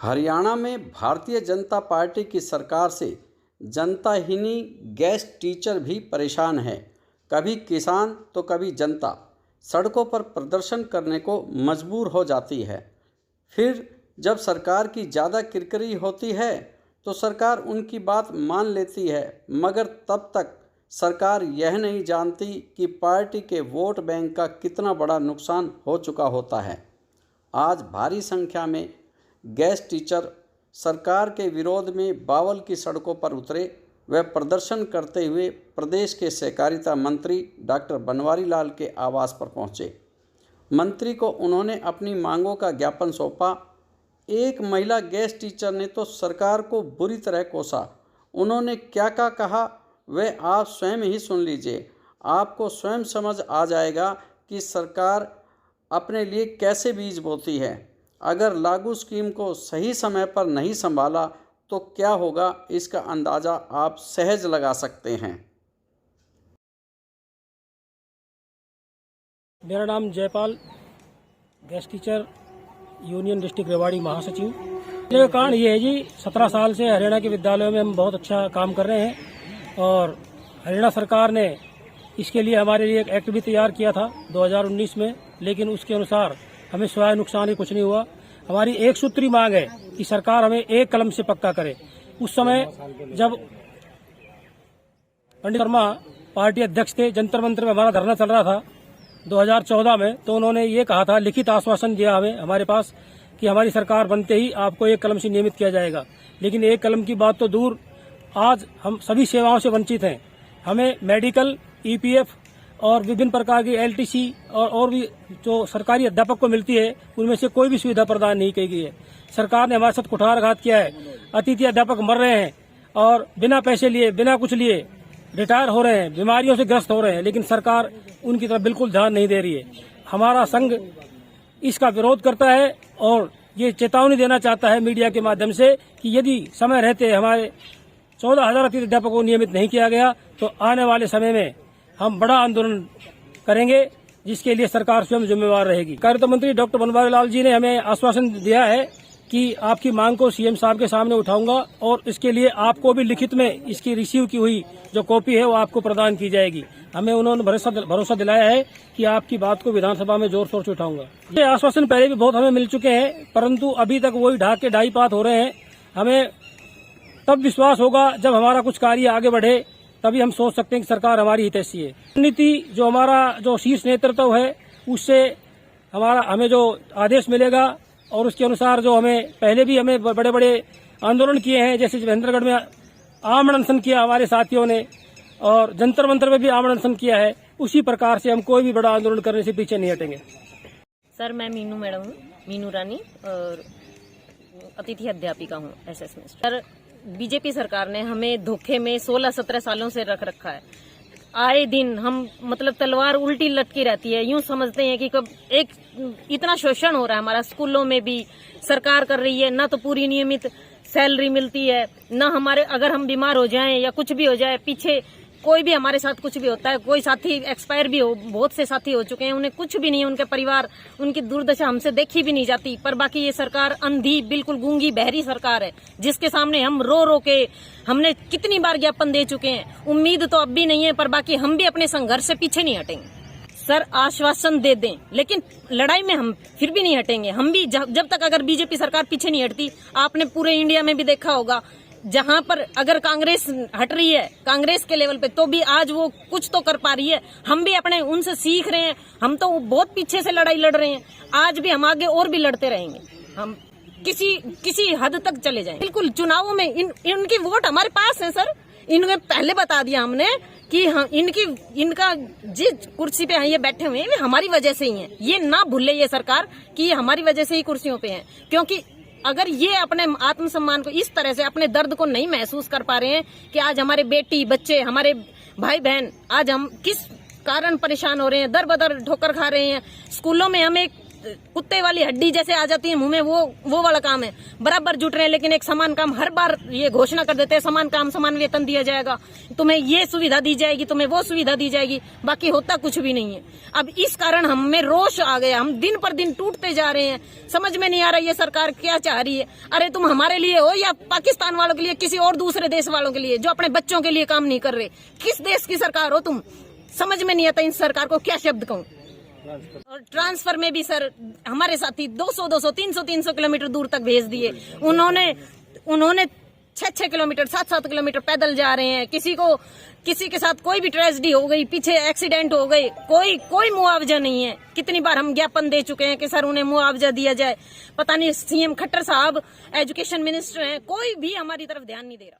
हरियाणा में भारतीय जनता पार्टी की सरकार से जनताहीनी गैस टीचर भी परेशान है। कभी किसान तो कभी जनता सड़कों पर प्रदर्शन करने को मजबूर हो जाती है। फिर जब सरकार की ज़्यादा किरकिरी होती है तो सरकार उनकी बात मान लेती है, मगर तब तक सरकार यह नहीं जानती कि पार्टी के वोट बैंक का कितना बड़ा नुकसान हो चुका होता है। आज भारी संख्या में गैस टीचर सरकार के विरोध में बावल की सड़कों पर उतरे व प्रदर्शन करते हुए प्रदेश के सहकारिता मंत्री डॉक्टर बनवारी लाल के आवास पर पहुंचे। मंत्री को उन्होंने अपनी मांगों का ज्ञापन सौंपा। एक महिला गैस टीचर ने तो सरकार को बुरी तरह कोसा। उन्होंने क्या कहा वह आप स्वयं ही सुन लीजिए। आपको स्वयं समझ आ जाएगा कि सरकार अपने लिए कैसे बीज बोती है। अगर लागू स्कीम को सही समय पर नहीं संभाला तो क्या होगा, इसका अंदाज़ा आप सहज लगा सकते हैं। मेरा नाम Jaipal, gas teacher union district Rewari महासचिव। ये कारण ये है जी, 17 साल से हरियाणा के विद्यालयों में हम बहुत अच्छा काम कर रहे हैं और हरियाणा सरकार ने इसके लिए हमारे लिए एक एक्ट भी तैयार किया था 2019 में, लेकिन उसके अनुसार हमें सिवाय नुकसान ही कुछ नहीं हुआ। हमारी एक सूत्री मांग है कि सरकार हमें एक कलम से पक्का करे। उस समय जब पंडित शर्मा पार्टी अध्यक्ष थे, जंतर मंतर में हमारा धरना चल रहा था 2014 में, तो उन्होंने ये कहा था, लिखित आश्वासन दिया हमें हमारे पास कि हमारी सरकार बनते ही आपको एक कलम से नियमित किया जाएगा। लेकिन एक कलम की बात तो दूर, आज हम सभी सेवाओं से वंचित हैं। हमें मेडिकल, ईपीएफ और विभिन्न प्रकार की एलटीसी और भी जो सरकारी अध्यापक को मिलती है, उनमें से कोई भी सुविधा प्रदान नहीं की गई है। सरकार ने हमारे साथ कुठारघात किया है। अतिथि अध्यापक मर रहे हैं और बिना पैसे लिए, बिना कुछ लिए रिटायर हो रहे हैं, बीमारियों से ग्रस्त हो रहे हैं, लेकिन सरकार उनकी तरफ बिल्कुल ध्यान नहीं दे रही है। हमारा संघ इसका विरोध करता है और ये चेतावनी देना चाहता है मीडिया के माध्यम से कि यदि समय रहते हमारे 14,000 अतिथि अध्यापकों को नियमित नहीं किया गया तो आने वाले समय में हम बड़ा आंदोलन करेंगे, जिसके लिए सरकार स्वयं जिम्मेवार रहेगी। कार्य मंत्री डॉक्टर बनवारी लाल जी ने हमें आश्वासन दिया है कि आपकी मांग को सीएम साहब के सामने उठाऊंगा और इसके लिए आपको भी लिखित में इसकी रिसीव की हुई जो कॉपी है वो आपको प्रदान की जाएगी। हमें उन्होंने भरोसा दिलाया है कि आपकी बात को विधानसभा में जोर शोर से उठाऊंगा। ये आश्वासन पहले भी बहुत हमें मिल चुके हैं, परंतु अभी तक वही ढाक के ढाई पात हो रहे हैं। हमें तब विश्वास होगा जब हमारा कुछ कार्य आगे बढ़े, तभी हम सोच सकते हैं कि सरकार हमारी हितैषी है। नीति जो हमारा जो शीर्ष नेतृत्व है, उससे हमें जो आदेश मिलेगा और उसके अनुसार जो हमें पहले भी हमें बड़े बड़े आंदोलन किए हैं, जैसे महेंद्रगढ़ में आमरण अनशन किया हमारे साथियों ने और जंतर मंतर में भी आमरण अनशन किया है, उसी प्रकार से हम कोई भी बड़ा आंदोलन करने से पीछे नहीं हटेंगे। सर, मैं मीनू मैडम हूँ, मीनू रानी, और अतिथि अध्यापिका हूँ एसएस में। सर, बीजेपी सरकार ने हमें धोखे में 16-17 सालों से रख रखा है। आए दिन हम तलवार उल्टी लटकी रहती है। यूं समझते हैं कि कब एक इतना शोषण हो रहा है हमारा, स्कूलों में भी सरकार कर रही है, ना तो पूरी नियमित सैलरी मिलती है, ना हमारे अगर हम बीमार हो जाएं या कुछ भी हो जाए, पीछे कोई भी हमारे साथ कुछ भी होता है, कोई साथी एक्सपायर भी हो, बहुत से साथी हो चुके हैं, उन्हें कुछ भी नहीं है, उनके परिवार, उनकी दुर्दशा हमसे देखी भी नहीं जाती। पर बाकी ये सरकार अंधी, बिल्कुल गूंगी बहरी सरकार है, जिसके सामने हम रो रो के हमने कितनी बार ज्ञापन दे चुके हैं। उम्मीद तो अब भी नहीं है, पर बाकी हम भी अपने संघर्ष से पीछे नहीं हटेंगे। सर, आश्वासन दे दें, लेकिन लड़ाई में हम फिर भी नहीं हटेंगे। हम भी जब तक अगर बीजेपी सरकार पीछे नहीं हटती, आपने पूरे इंडिया में भी देखा होगा, जहां पर अगर कांग्रेस हट रही है कांग्रेस के लेवल पे, तो भी आज वो कुछ तो कर पा रही है। हम भी अपने उनसे सीख रहे हैं। हम तो बहुत पीछे से लड़ाई लड़ रहे हैं, आज भी हम आगे और भी लड़ते रहेंगे। हम किसी हद तक चले जाएं। बिल्कुल, चुनावों में इनकी वोट हमारे पास है सर। इन्हें पहले बता दिया हमने कि इनका जिस कुर्सी पे ये बैठे हुए हैं हमारी वजह से ही है। ये ना भूले ये सरकार कि ये हमारी वजह से ही कुर्सियों पे है, क्योंकि अगर ये अपने आत्मसम्मान को इस तरह से, अपने दर्द को नहीं महसूस कर पा रहे हैं कि आज हमारे बेटी बच्चे, हमारे भाई बहन, आज हम किस कारण परेशान हो रहे हैं, दर बदर ठोकर खा रहे हैं। स्कूलों में हमें कुत्ते वाली हड्डी जैसे आ जाती है मुंह में, वो वाला काम है। बराबर जुट रहे हैं, लेकिन एक समान काम हर बार ये घोषणा कर देते हैं, समान काम समान वेतन दिया जाएगा, तुम्हें ये सुविधा दी जाएगी, तुम्हें वो सुविधा दी जाएगी, बाकी होता कुछ भी नहीं है। अब इस कारण हमें रोष आ गया, हम दिन पर दिन टूटते जा रहे हैं। समझ में नहीं आ रहा ये सरकार क्या चाह रही है। अरे तुम हमारे लिए हो या पाकिस्तान वालों के लिए, किसी और दूसरे देश वालों के लिए जो अपने बच्चों के लिए काम नहीं कर रहे? किस देश की सरकार हो तुम? समझ में नहीं आता इन सरकार को क्या शब्द कहूं। और ट्रांसफर में भी सर हमारे साथी 200 300 किलोमीटर दूर तक भेज दिए। उन्होंने 6 किलोमीटर 7 किलोमीटर पैदल जा रहे हैं। किसी के साथ कोई भी ट्रेजेडी हो गई, पीछे एक्सीडेंट हो गई, कोई मुआवजा नहीं है। कितनी बार हम ज्ञापन दे चुके हैं कि सर उन्हें मुआवजा दिया जाए। पता नहीं सीएम खट्टर साहब एजुकेशन मिनिस्टर हैं, कोई भी हमारी तरफ ध्यान नहीं दे रहा।